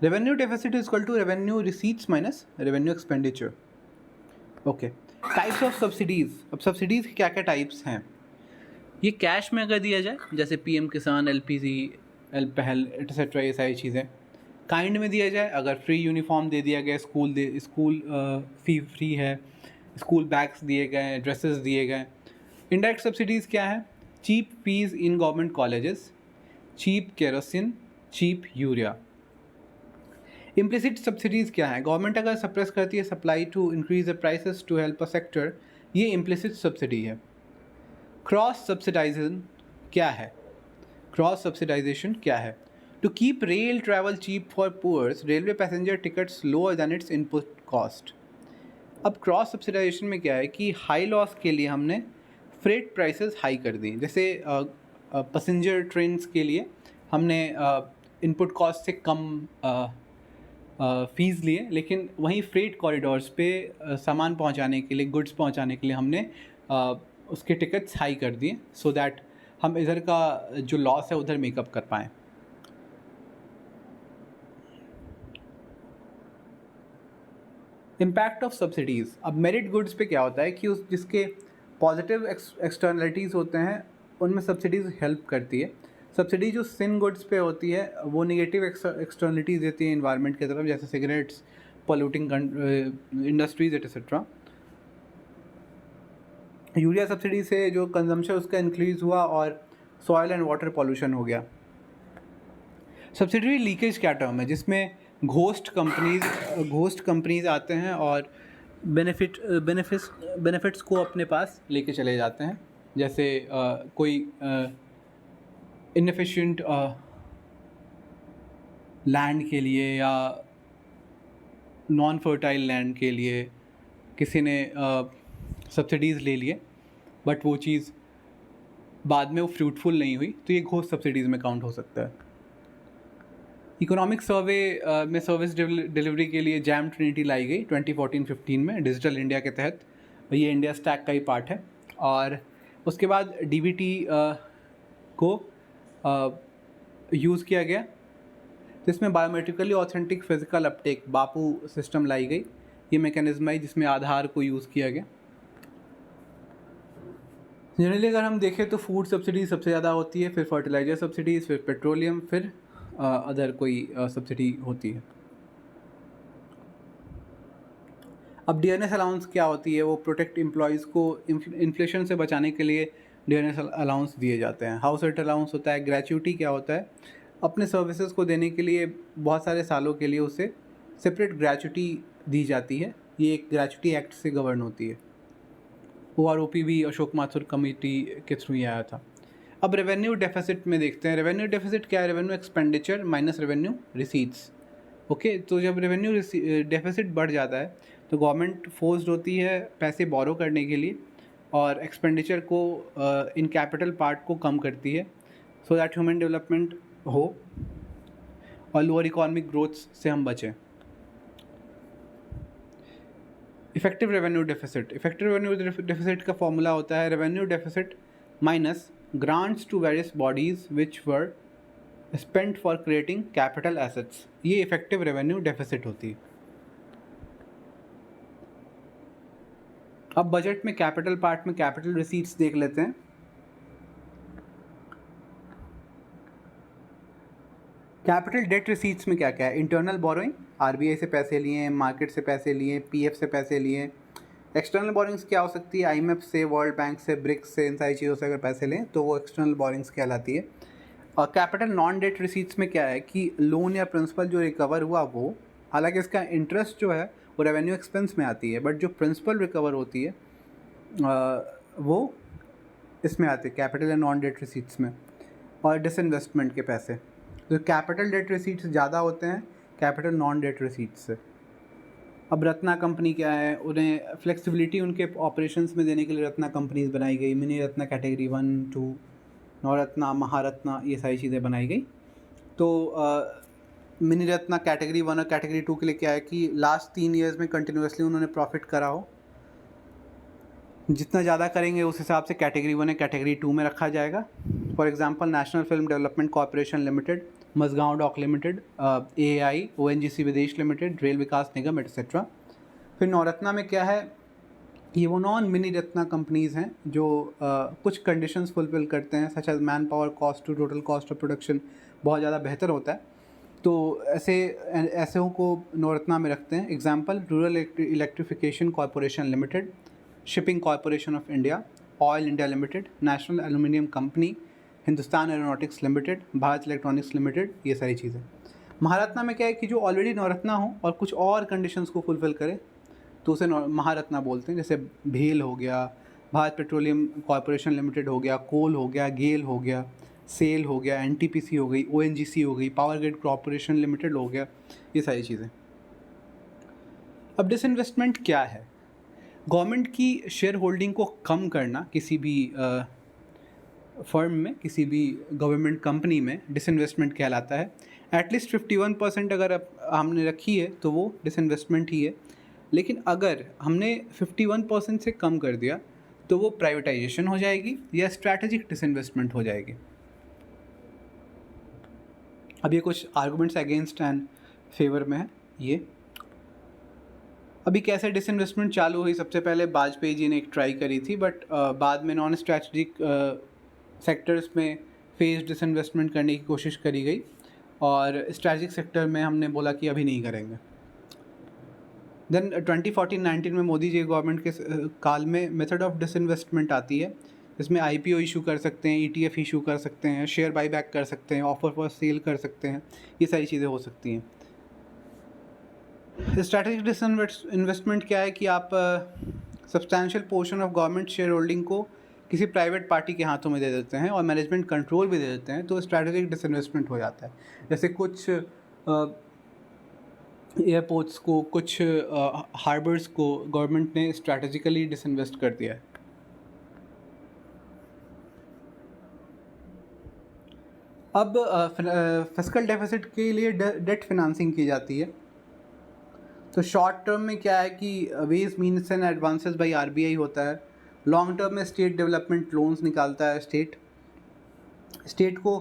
Revenue deficit is equal to revenue receipts minus revenue expenditure. Okay, types of subsidies. अब सब्सिडीज़ के क्या क्या टाइप्स हैं? ये कैश में अगर दिया जाए, जैसे पीएम किसान, एलपीजी, एल पहल एटसेट्रा, ये सारी चीज़ें। काइंड में दिया जाए, अगर फ्री यूनिफॉर्म दे दिया गया, स्कूल फी फ्री है, स्कूल बैग्स दिए गए, ड्रेसेस दिए गए। इनडायरेक्ट सब्सिडीज़ क्या है? Cheap fees in government colleges, cheap kerosene, cheap urea. Implicit subsidies क्या है? गवर्नमेंट अगर सप्रेस करती है supply to increase the prices to help a sector, ये इम्प्लिसिट सब्सिडी है। क्रॉस सब्सिडाइजेशन क्या है? क्रॉस सब्सिडाइजेशन क्या है? To keep rail travel cheap for poors, railway passenger tickets lower then it's input cost. अब cross subsidisation में क्या है कि हाई लॉस के लिए हमने फ्रेट प्राइसेस हाई कर दी। जैसे पैसेंजर ट्रेन्स के लिए हमने इनपुट कॉस्ट से कम फ़ीस लिए, लेकिन वहीं फ्रेट कॉरिडोर्स पे सामान पहुंचाने के लिए, गुड्स पहुंचाने के लिए हमने उसके टिकट्स हाई कर दिए, सो दैट हम इधर का जो लॉस है उधर मेकअप कर पाएँ। Impact of subsidies. अब मेरिट गुड्स पे क्या होता है कि उस जिसके पॉजिटिव एक्सटर्नलिटीज़ होते हैं उनमें सब्सिडीज़ हेल्प करती है। सब्सिडी जो सिन गुड्स पे होती है वो नेगेटिव एक्सटर्नलिटीज़ देती है इन्वायरमेंट की तरफ, जैसे cigarettes, polluting industries etcetera. Urea subsidy से जो कंजम्पशन उसका इंक्रीज़ हुआ और सॉयल एंड वाटर पॉल्यूशन हो गया। सब्सिडरी लीकेज क्या टर्म है? जिसमें घोस्ट कंपनीज आते हैं और बेनिफिट्स को अपने पास लेके चले जाते हैं। जैसे कोई इनएफिशिएंट लैंड के लिए या नॉन फर्टाइल लैंड के लिए किसी ने सब्सिडीज़ ले लिए, बट वो चीज़ बाद में वो फ्रूटफुल नहीं हुई, तो ये घोस्ट सब्सिडीज़ में काउंट हो सकता है। इकोनॉमिक सर्वे में सर्विस डिलीवरी के लिए जैम ट्रिनिटी लाई गई 2014-15 में डिजिटल इंडिया के तहत। ये इंडिया स्टैक का ही पार्ट है। और उसके बाद डीबीटी को यूज़ किया गया, जिसमें बायोमेट्रिकली ऑथेंटिक फिजिकल अपटेक बापू सिस्टम लाई गई। ये मैकेनिज्म है जिसमें आधार को यूज़ किया गया। जनरली अगर हम देखें तो फूड सब्सिडी सबसे ज़्यादा होती है, फिर फर्टिलाइज़र सब्सिडीज़, फिर पेट्रोलियम, फिर अदर कोई सब्सिडी होती है। अब डीएनएस अलाउंस क्या होती है? वो प्रोटेक्ट एम्प्लॉयज़ को इन्फ्लेशन से बचाने के लिए डीएनएस अलाउंस दिए जाते हैं। हाउस रेंट अलाउंस होता है। ग्रेच्युटी क्या होता है? अपने सर्विसेज को देने के लिए बहुत सारे सालों के लिए उसे सेपरेट ग्रेच्युटी दी जाती है। ये एक ग्रेच्युटी एक्ट से गवर्न होती है। OROP भी अशोक माथुर कमेटी के थ्रू ही आया था। अब रेवेन्यू डेफिसिट में देखते हैं। रेवेन्यू डेफिसिट क्या है? Revenue expenditure minus revenue receipts. Okay, तो जब रेवेन्यू डेफिसिट बढ़ जाता है तो गवर्नमेंट फोर्स्ड होती है पैसे बोरो करने के लिए और एक्सपेंडिचर को इन कैपिटल पार्ट को कम करती है, सो दैट ह्यूमन डेवलपमेंट हो और लोअर इकोनॉमिक ग्रोथ से हम बचें। Effective revenue deficit. Effective revenue deficit का फॉर्मूला होता है revenue deficit minus grants to various bodies which were spent for creating capital assets. ये इफेक्टिव रेवेन्यू डेफिसिट होती है। अब बजट में कैपिटल पार्ट में कैपिटल रिसीट्स देख लेते हैं। कैपिटल डेट रिसीट्स में क्या क्या है? इंटरनल बोरोइंग, आरबीआई से पैसे लिए, मार्केट से पैसे लिए, पीएफ से पैसे लिए। एक्सटर्नल बोरिंग्स क्या हो सकती है? आईएमएफ से, वर्ल्ड बैंक से, ब्रिक्स से, इन सारी चीज़ों से अगर पैसे लें तो वो एक्सटर्नल बोरिंग्स कहलाती है। और कैपिटल नॉन डेट रिसीट्स में क्या है कि लोन या प्रिंसिपल जो रिकवर हुआ वो, हालांकि इसका इंटरेस्ट जो है वो रेवेन्यू एक्सपेंस में आती है, बट जो प्रिंसिपल रिकवर होती है वो इसमें आते हैं capital and non debt receipts में, और डिसइन्वेस्टमेंट के पैसे। तो कैपिटल डेट रिसीट्स ज़्यादा होते हैं कैपिटल नॉन डेट रिसीट्स से। अब रत्ना कंपनी क्या है, उन्हें फ्लेक्सिबिलिटी उनके ऑपरेशंस में देने के लिए रत्ना कंपनीज बनाई गई। मिनी रत्ना कैटेगरी 1, 2, नवरत्ना, महारत्ना, ये सारी चीज़ें बनाई गई। तो मिनी रत्ना कैटेगरी 1 और कैटेगरी 2 के लिए क्या है कि लास्ट 3 ईयर्स में कंटिन्यूसली उन्होंने प्रॉफिट करा हो। जितना ज़्यादा करेंगे उस हिसाब से कैटेगरी 1 या कैटेगरी 2 में रखा जाएगा। For example national film development corporation limited, Mazagaon dock limited, AAI, ONGC Videsh limited, Rail Vikas Nigam etcetera. फिर नवरत्ना में क्या है, ये वो नॉन मिनी रत्ना कंपनीज़ हैं जो कुछ कंडीशंस फुलफिल करते हैं, such as manpower cost to total cost of production बहुत ज़्यादा बेहतर होता है। तो ऐसे को नवरत्ना में रखते हैं। Example rural electrification corporation limited, shipping corporation of India, oil India limited, national aluminium company, Hindustan aeronautics limited, Bharat electronics limited, ये सारी चीज़ें। महारत्ना में क्या है कि जो ऑलरेडी नवरत्ना हो और कुछ और कंडीशंस को फुलफिल करे तो उसे महारत्ना बोलते हैं। जैसे भेल हो गया, भारत पेट्रोलियम कॉरपोरेशन लिमिटेड हो गया, कोल हो गया, गेल हो गया, सेल हो गया, NTPC हो गई, ONGC हो गई, पावर ग्रिड कॉरपोरेशन लिमिटेड हो गया, ये सारी चीज़ें। अब डिसइन्वेस्टमेंट क्या है? गवर्नमेंट की शेयर होल्डिंग को कम करना किसी भी फर्म में, किसी भी गवर्नमेंट कंपनी में डिसइन्वेस्टमेंट कहलाता है। एटलीस्ट 51% अगर हमने रखी है तो वो डिसइन्वेस्टमेंट ही है। लेकिन अगर हमने 51% से कम कर दिया तो वो प्राइवेटाइजेशन हो जाएगी या स्ट्रैटेजिक डिसइन्वेस्टमेंट हो जाएगी। अब ये कुछ आर्गूमेंट्स अगेंस्ट एंड फेवर में है। ये अभी कैसे डिसइन्वेस्टमेंट चालू हुई, सबसे पहले वाजपेयी जी ने एक ट्राई करी थी, बट बाद में नॉन स्ट्रैटेजिक सेक्टर्स में फेज डिसइन्वेस्टमेंट करने की कोशिश करी गई और स्ट्रैटेजिक सेक्टर में हमने बोला कि अभी नहीं करेंगे। देन 2014-19 में मोदी जी गवर्नमेंट के काल में मेथड ऑफ डिसइन्वेस्टमेंट आती है, जिसमें IPO इशू कर सकते हैं, ETF इशू कर सकते हैं, शेयर बाईबैक कर सकते हैं, ऑफर फॉर सेल कर सकते हैं, ये सारी चीज़ें हो सकती हैं। स्ट्रैटेजिक डिसइन्वेस्टमेंट क्या है कि आप substantial portion of government share holding को किसी प्राइवेट पार्टी के हाथों में दे देते हैं और मैनेजमेंट कंट्रोल भी दे देते हैं, तो स्ट्रैटेजिक डिसइन्वेस्टमेंट हो जाता है। जैसे कुछ एयरपोर्ट्स को, कुछ हार्बर्स को गवर्नमेंट ने स्ट्रैटेजिकली डिसइन्वेस्ट कर दिया है। अब फिस्कल डेफिसिट के लिए डेट फिनांसिंग की जाती है। तो शॉर्ट टर्म में क्या है कि ways means and advances by RBI होता है। लॉन्ग टर्म में स्टेट डेवलपमेंट लोन्स निकालता है स्टेट को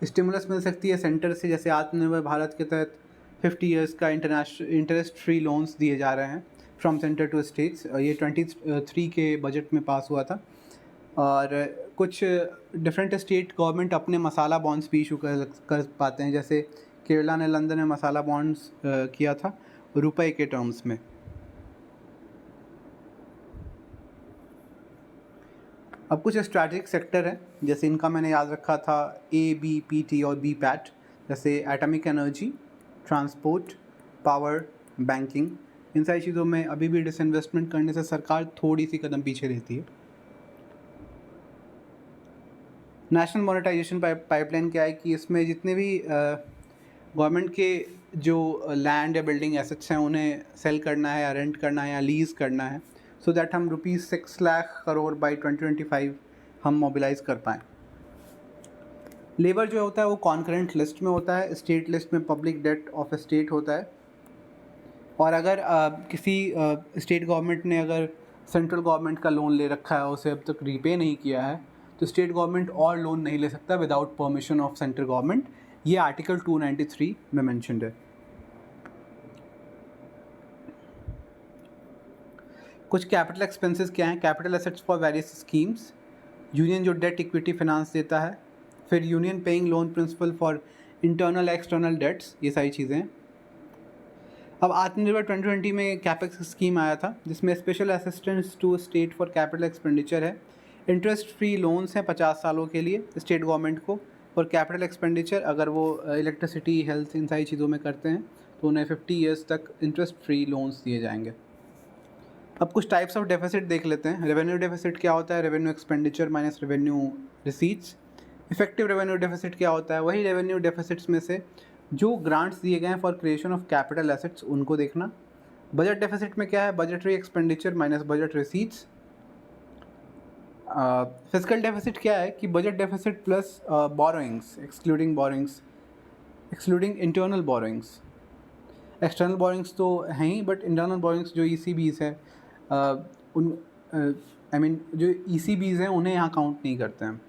स्टिमुलस मिल सकती है सेंटर से, जैसे आत्मनिर्भर भारत के तहत 50 इयर्स का इंटरेस्ट फ्री लोन्स दिए जा रहे हैं फ्रॉम सेंटर टू स्टेट्स। ये 23 के बजट में पास हुआ था। और कुछ डिफरेंट स्टेट गवर्नमेंट अपने मसाला बॉन्ड्स भी इशू कर पाते हैं, जैसे केरला ने लंदन में मसाला बॉन्ड्स किया था रुपए के टर्म्स में। अब कुछ स्ट्रैटेजिक सेक्टर है, जैसे इनका मैंने याद रखा था A, B, PT और BPAT, जैसे atomic energy, transport, power, banking. इन सारी चीज़ों में अभी भी डिसइन्वेस्टमेंट करने से सरकार थोड़ी सी कदम पीछे रहती है। नेशनल मोनेटाइजेशन पाइपलाइन क्या है कि इसमें जितने भी गवर्नमेंट के जो लैंड या बिल्डिंग एसेट्स हैं उन्हें सेल करना है या रेंट करना है या लीज़ करना है, सो दैट हम ₹6 लाख करोड़ बाई 2025 हम मोबिलाइज़ कर पाएँ। लेबर जो होता है वो कॉन्करेंट लिस्ट में होता है, स्टेट लिस्ट में पब्लिक डेट ऑफ स्टेट होता है। और अगर किसी स्टेट गवर्नमेंट ने अगर सेंट्रल गवर्नमेंट का लोन ले रखा है, उसे अब तक रीपे नहीं किया है, तो स्टेट गवर्नमेंट और लोन नहीं ले सकता without permission of central government. ये आर्टिकल 293 में मेंशन्ड है। कुछ कैपिटल एक्सपेंसेस क्या हैं? Capital assets for various schemes, union जो डेट इक्विटी फाइनेंस देता है, फिर union paying loan principal for internal external debts, ये सारी चीज़ें हैं। अब आत्मनिर्भर 2020 में कैपेक्स स्कीम आया था, जिसमें special assistance to state for capital expenditure है। इंटरेस्ट फ्री लोन्स हैं 50 सालों के लिए स्टेट गवर्नमेंट को, और कैपिटल एक्सपेंडिचर अगर वो इलेक्ट्रिसिटी, हेल्थ, इन सारी चीज़ों में करते हैं तो उन्हें 50 ईयर्स तक इंटरेस्ट फ्री लोन्स दिए जाएंगे। अब कुछ टाइप्स ऑफ डेफिसिट देख लेते हैं। रेवेन्यू डेफिसिट क्या होता है? Revenue expenditure minus revenue receipts. Effective revenue deficit क्या होता है? वही रेवेन्यू डेफिसिट्स में से जो ग्रांट्स दिए गए हैं for creation of capital assets उनको देखना। बजट डेफिसिट में क्या है? Budgetary expenditure minus budget receipts. Physical deficit क्या है कि budget deficit plus borrowings excluding internal borrowings. External borings तो हैं ही, बट इंटरनल बोरिंग्स जो ECBs है उन जो ECBs हैं उन्हें यहाँ काउंट नहीं करते हैं।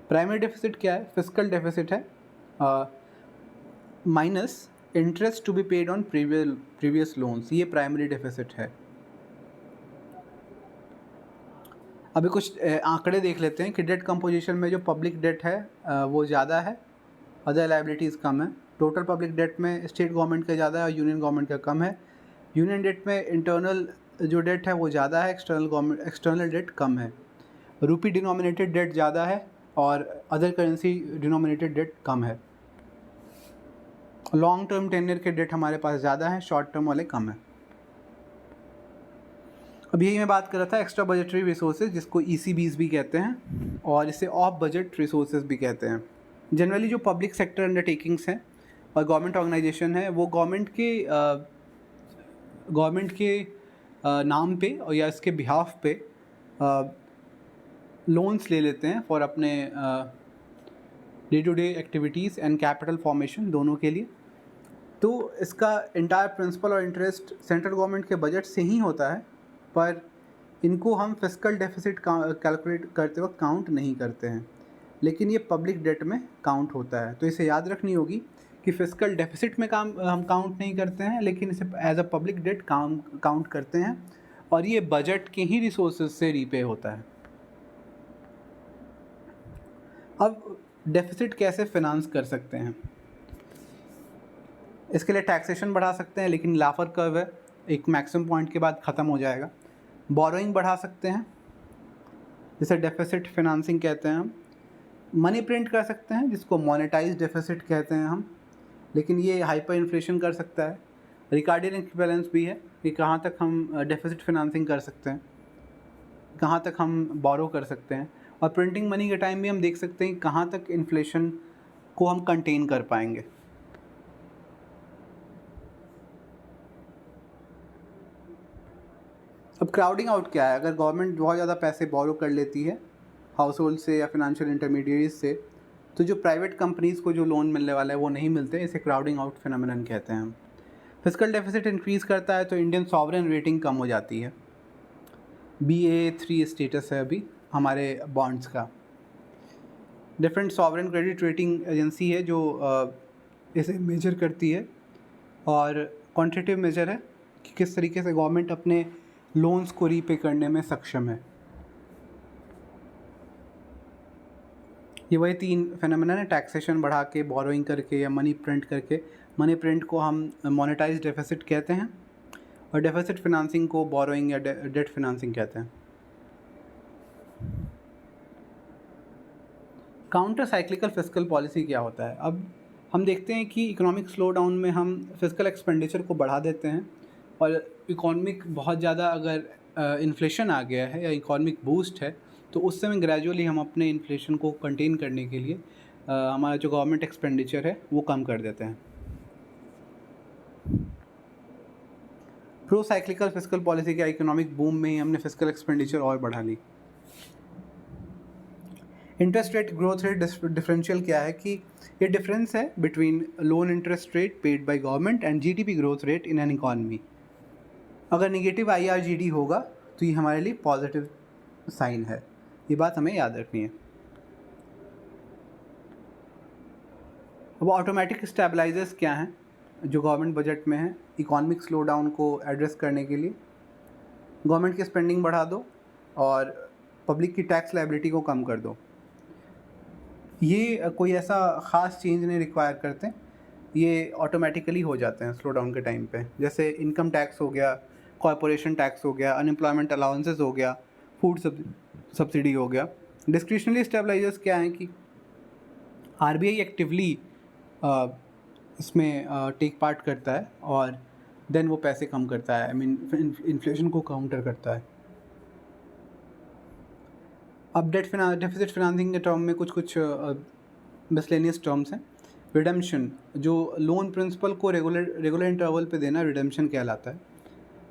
प्राइमरी डेफिसिट क्या है? फिजिकल डेफिसिट है minus interest to be paid on previous loans, ये प्राइमरी डेफिसिट है। अभी कुछ आंकड़े देख लेते हैं कि डेट कंपोजिशन में जो पब्लिक डेट है वो ज़्यादा है, अदर लाइबिलिटीज़ कम है। टोटल पब्लिक डेट में स्टेट गवर्नमेंट का ज़्यादा है और यूनियन गवर्नमेंट का कम है। यूनियन डेट में इंटरनल जो डेट है वो ज़्यादा है, एक्सटर्नल डेट कम है। रूपी डिनोमिनेटेड डेट ज़्यादा है और अदर करेंसी डिनोमिनेटेड डेट कम है। लॉन्ग टर्म टेन्योर के डेट हमारे पास ज़्यादा है, शॉर्ट टर्म वाले कम है। अब यही मैं बात कर रहा था एक्स्ट्रा बजटरी रिसोर्सेज, जिसको ECBs भी कहते हैं और इसे ऑफ बजट रिसोर्सेज भी कहते हैं। जनरली जो पब्लिक सेक्टर अंडरटेकिंग्स हैं और गवर्नमेंट ऑर्गेनाइजेशन है वो गवर्नमेंट के नाम पे और या इसके बिहाफ पे लोन्स ले लेते हैं फॉर अपने day to day activities and capital formation दोनों के लिए। तो इसका इंटायर प्रिंसिपल और इंटरेस्ट सेंट्रल गवर्नमेंट के बजट से ही होता है, पर इनको हम फिस्कल डेफिसिट कैलकुलेट करते वक्त काउंट नहीं करते हैं, लेकिन ये पब्लिक डेट में काउंट होता है। तो इसे याद रखनी होगी कि फिस्कल डेफिसिट में हम काउंट नहीं करते हैं, लेकिन इसे as a public debt count करते हैं और ये बजट के ही रिसोर्सेज से रीपे होता है। अब डेफिसिट कैसे फिनांस कर सकते हैं? इसके लिए टैक्सेशन बढ़ा सकते हैं, लेकिन लाफर कर्व है, एक मैक्सिमम पॉइंट के बाद ख़त्म हो जाएगा। बोरोइंग बढ़ा सकते हैं, जिसे डेफिसिट फिनांसिंग कहते हैं हम। मनी प्रिंट कर सकते हैं, जिसको मोनेटाइज डेफिसिट कहते हैं हम, लेकिन ये हाइपर इन्फ्लेशन कर सकता है। रिकार्डियन इक्विवेलेंस भी है कि कहाँ तक हम डेफिसिट फिनांसिंग कर सकते हैं, कहाँ तक हम बोरो कर सकते हैं। और प्रिंटिंग मनी के टाइम भी हम देख सकते हैं कहाँ तक इन्फ्लेशन को हम कंटेन कर पाएंगे। अब क्राउडिंग आउट क्या है? अगर गवर्नमेंट बहुत ज़्यादा पैसे बोरो कर लेती है हाउस होल्ड से या फिनेंशियल इंटरमीडिएरीज से, तो जो प्राइवेट कंपनीज़ को जो लोन मिलने वाला है वो नहीं मिलते। इसे क्राउडिंग आउट फिनोमेनन कहते हैं हम। फिजिकल डेफिसिट इंक्रीज़ करता है तो इंडियन सॉवरेन रेटिंग कम हो जाती है। Baa3 स्टेटस है अभी हमारे बॉन्ड्स का। Different sovereign credit rating agency है जो इसे मेजर करती है, और क्वांटिटेटिव मेजर है कि किस तरीके से गवर्नमेंट अपने लोन्स को रीपे करने में सक्षम है। ये वही तीन फेनोमेना है, टैक्सेशन बढ़ा के, बोरोइंग करके या मनी प्रिंट करके। मनी प्रिंट को हम मोनेटाइज डेफिसिट कहते हैं और डेफिसिट फिनांसिंग को बोरोइंग या डेट फिनांसिंग कहते हैं। काउंटर साइक्लिकल फिस्कल पॉलिसी क्या होता है? अब हम देखते हैं कि इकोनॉमिक स्लो डाउन में हम फिस्कल एक्सपेंडिचर को बढ़ा देते हैं, और इकोनॉमिक बहुत ज़्यादा अगर इन्फ्लेशन आ गया है या इकोनॉमिक बूस्ट है तो उस समय ग्रेजुअली हम अपने इन्फ्लेशन को कंटेन करने के लिए हमारा जो गवर्नमेंट एक्सपेंडिचर है वो कम कर देते हैं। प्रो साइक्लिकल फिस्कल पॉलिसी क्या? इकोनॉमिक बूम में ही हमने फिस्कल एक्सपेंडिचर और बढ़ा ली। Interest rate growth rate differential क्या है कि ये डिफरेंस है between loan interest rate paid by government and GDP growth rate in an economy. अगर नेगेटिव IRGD होगा तो ये हमारे लिए पॉजिटिव साइन है, ये बात हमें याद रखनी है। अब ऑटोमेटिक स्टेबलाइजर्स क्या हैं जो गवर्नमेंट बजट में है इकोनॉमिक स्लो डाउन को एड्रेस करने के लिए? गवर्नमेंट की स्पेंडिंग बढ़ा दो और पब्लिक की टैक्स लायबिलिटी को कम कर दो। ये कोई ऐसा ख़ास चेंज नहीं रिक्वायर करते, ये ऑटोमेटिकली हो जाते हैं स्लो डाउन के टाइम पे। जैसे इनकम टैक्स हो गया, कॉर्पोरेशन टैक्स हो गया, अनएम्प्लॉयमेंट अलाउंसेस हो गया, फूड सब्सिडी हो गया। डिस्क्रिशनरी स्टेबलाइजर्स क्या हैं कि RBI एक्टिवली इसमें टेक पार्ट करता है और देन वो पैसे कम करता है, आई मीन इन्फ्लेशन को काउंटर करता है। अब डेफिसिट फिनांसिंग के टर्म में कुछ मिसलेनियस टर्म्स हैं। रिडेम्पशन, जो लोन प्रिंसिपल को रेगुलर इंटरवल पे देना, रिडेम्पशन कहलाता है।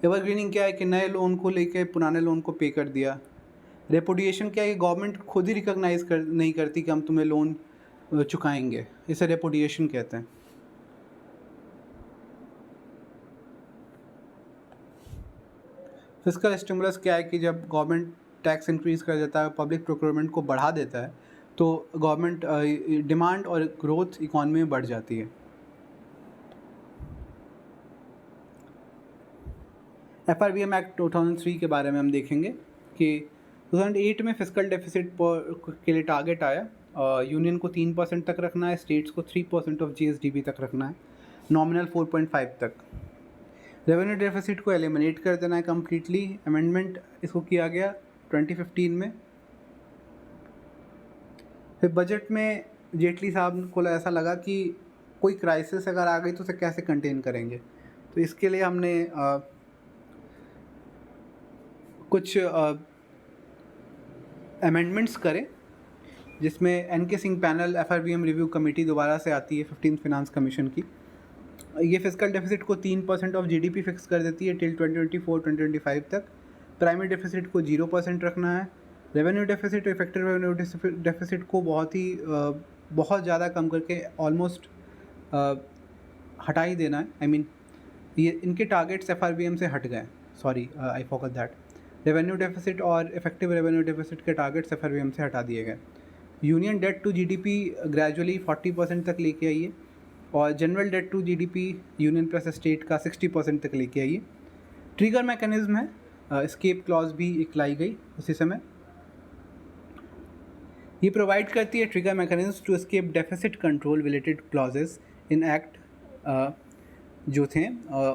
एवरग्रीनिंग क्या है कि नए लोन को लेके पुराने लोन को पे कर दिया। रेपुडिएशन क्या है कि गवर्नमेंट खुद ही रिकॉग्नाइज नहीं करती कि हम तुम्हें लोन चुकाएंगे, इसे रेपुडिएशन कहते हैं। फिस्कल स्टिमुलस क्या है कि जब गवर्नमेंट टैक्स इंक्रीज़ कर देता है, पब्लिक प्रोक्योरमेंट को बढ़ा देता है, तो गवर्नमेंट डिमांड और ग्रोथ इकॉनमी में बढ़ जाती है। FRBM एक्ट 2003 के बारे में हम देखेंगे कि 2008 में फिस्कल डेफिसिट के लिए टारगेट आया, यूनियन को 3% तक रखना है, स्टेट्स को 3% ऑफ GSDP तक रखना है, नॉमिनल 4.5 तक। रेवेन्यू डेफिसिट को एलिमिनेट कर देना है कम्प्लीटली। अमेंडमेंट इसको किया गया 2015 में। फिर बजट में जेटली साहब को ऐसा लगा कि कोई क्राइसिस अगर आ गई तो उसे कैसे कंटेन करेंगे, तो इसके लिए हमने कुछ अमेंडमेंट्स करे, जिसमें NK Singh panel FRBM review committee दोबारा से आती है 15th फिनांस कमीशन की। ये फिस्कल डेफिसिट को 3% ऑफ GDP फिक्स कर देती है टिल 2024-2025 तक। प्राइमरी डेफिसिट को 0% रखना है। Revenue deficit, effective revenue deficit को बहुत ज़्यादा कम करके ऑलमोस्ट हटा ही देना है। आई मीन ये इनके टारगेट्स FRBM से हट गए, sorry I forgot that. Revenue deficit और इफेक्टिव रेवेन्यू डेफिसिट के टारगेट्स FRBM से हटा दिए गए। Union debt to GDP gradually 40% तक लेके आई है, और general debt to GDP union plus state का 60% तक लेके आई है। ट्रिगर मैकेनिज्म है, एस्केप क्लॉज भी एक लाई गई उसी समय। ये प्रोवाइड करती है trigger mechanism to escape deficit control related clauses in act जो थे।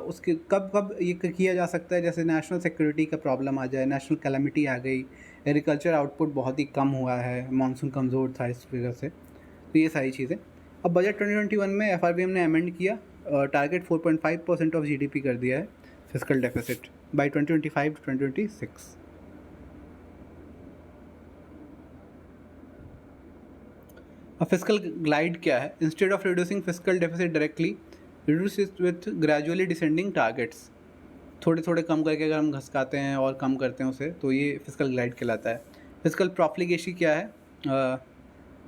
उसके कब ये किया जा सकता है, जैसे नेशनल सिक्योरिटी का प्रॉब्लम आ जाए, नेशनल कैलेमिटी आ गई, एग्रीकल्चर आउटपुट बहुत ही कम हुआ है, मानसून कमज़ोर था इस वजह से, तो ये सारी चीज़ें। अब बजट 2021 में FRBM ने अमेंड किया, टारगेट 4.5% ऑफ GDP कर दिया है फिस्कल डेफिसिट बाय 2025-2026। अब फिस्कल ग्लाइड क्या है? Instead of reducing fiscal deficit directly, reduce it with gradually descending targets. थोड़े थोड़े कम करके अगर हम घसकाते हैं और कम करते हैं उसे, तो ये फिस्कल ग्लाइड कहलाता है। फिस्कल प्रॉफिलिगेसी क्या है?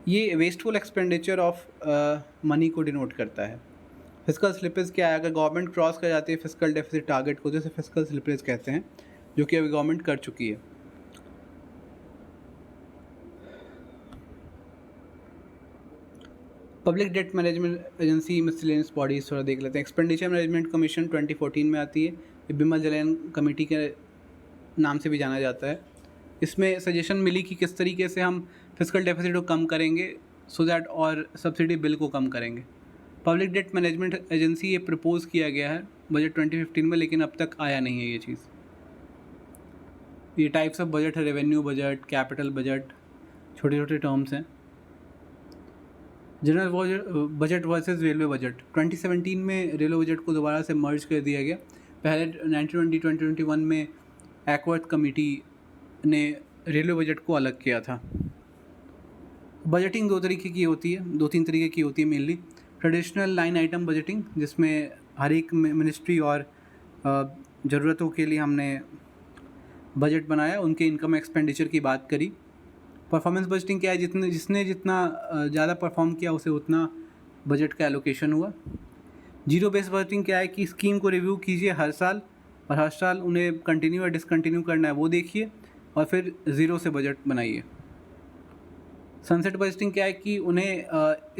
ये वेस्टफुल एक्सपेंडिचर ऑफ मनी को डिनोट करता है। फिस्कल स्लिपेज क्या है? अगर गवर्नमेंट क्रॉस कर जाती है फिस्कल डेफिसिट टारगेट को, जैसे फिस्कल स्लिपेज कहते हैं, जो कि अभी गवर्नमेंट कर चुकी है। Public debt management agency miscellaneous bodies थोड़ा देख लेते हैं। एक्सपेंडिचर मैनेजमेंट कमीशन 2014 में आती है, ये बिमल जलैन कमेटी के नाम से भी जाना जाता है। इसमें सजेशन मिली कि किस तरीके से हम फिस्कल डेफिसिट को कम करेंगे सो दैट, और सब्सिडी बिल को कम करेंगे। पब्लिक डेट मैनेजमेंट एजेंसी ये प्रपोज़ किया गया है बजट 2015 में, लेकिन अब तक आया नहीं है ये चीज़। ये टाइप्स ऑफ बजट है, रेवेन्यू बजट, कैपिटल बजट, छोटे छोटे टर्म्स हैं। General budget versus railway budget 2017 में रेलवे बजट को दोबारा से मर्ज कर दिया गया। पहले 2020-2021 में एक्वर्थ कमेटी ने रेलवे बजट को अलग किया था। बजटिंग दो तीन तरीके की होती है mainly. Traditional line item budgeting, जिसमें हर एक मिनिस्ट्री और ज़रूरतों के लिए हमने बजट बनाया, उनके इनकम एक्सपेंडिचर की बात करी। परफॉर्मेंस बजटिंग क्या है? जिसने जितना ज़्यादा परफॉर्म किया उसे उतना बजट का एलोकेशन हुआ। जीरो बेस बजटिंग क्या है कि स्कीम को रिव्यू कीजिए हर साल, और हर साल उन्हें कंटिन्यू या डिसकंटिन्यू करना है वो देखिए, और फिर ज़ीरो से बजट बनाइए। सनसेट बजटिंग क्या है कि उन्हें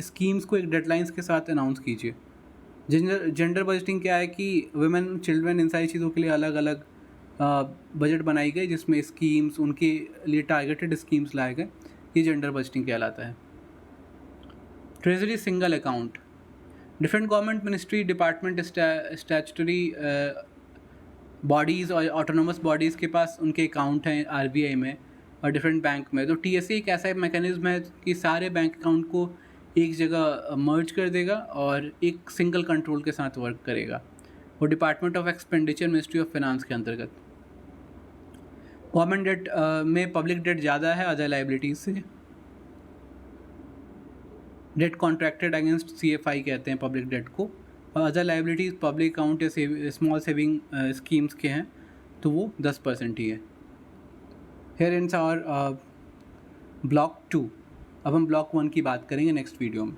स्कीम्स को एक डेडलाइंस के साथ अनाउंस कीजिए। जेंडर बजटिंग क्या है कि वुमेन, चिल्ड्रन, इन सारी चीज़ों के लिए अलग अलग बजट बनाई गई, जिसमें स्कीम्स, उनके लिए टारगेटेड स्कीम्स लाए गए। ये जेंडर बजटिंग कहलाता है। Treasury single account, different government ministry, department, statutory bodies और ऑटोनोमस बॉडीज़ के पास उनके अकाउंट हैं RBI में और डिफरेंट बैंक में। तो TSA एक ऐसा मैकेनिज्म है कि सारे बैंक अकाउंट को एक जगह मर्ज कर देगा और एक सिंगल कंट्रोल के साथ वर्क करेगा। वो department of expenditure ministry of finance के अंतर्गत। गवर्नमेंट डेट में पब्लिक डेट ज़्यादा है अदर लाइबिलिटीज़ से। डेट कॉन्ट्रैक्टेड अगेंस्ट CFI कहते हैं पब्लिक डेट को, और अदर लाइबिलिटीज़ पब्लिक अकाउंट या स्मॉल सेविंग स्कीम्स के हैं तो वो 10% ही है। Here in our block 2। अब हम ब्लॉक 1 की बात करेंगे नेक्स्ट वीडियो में।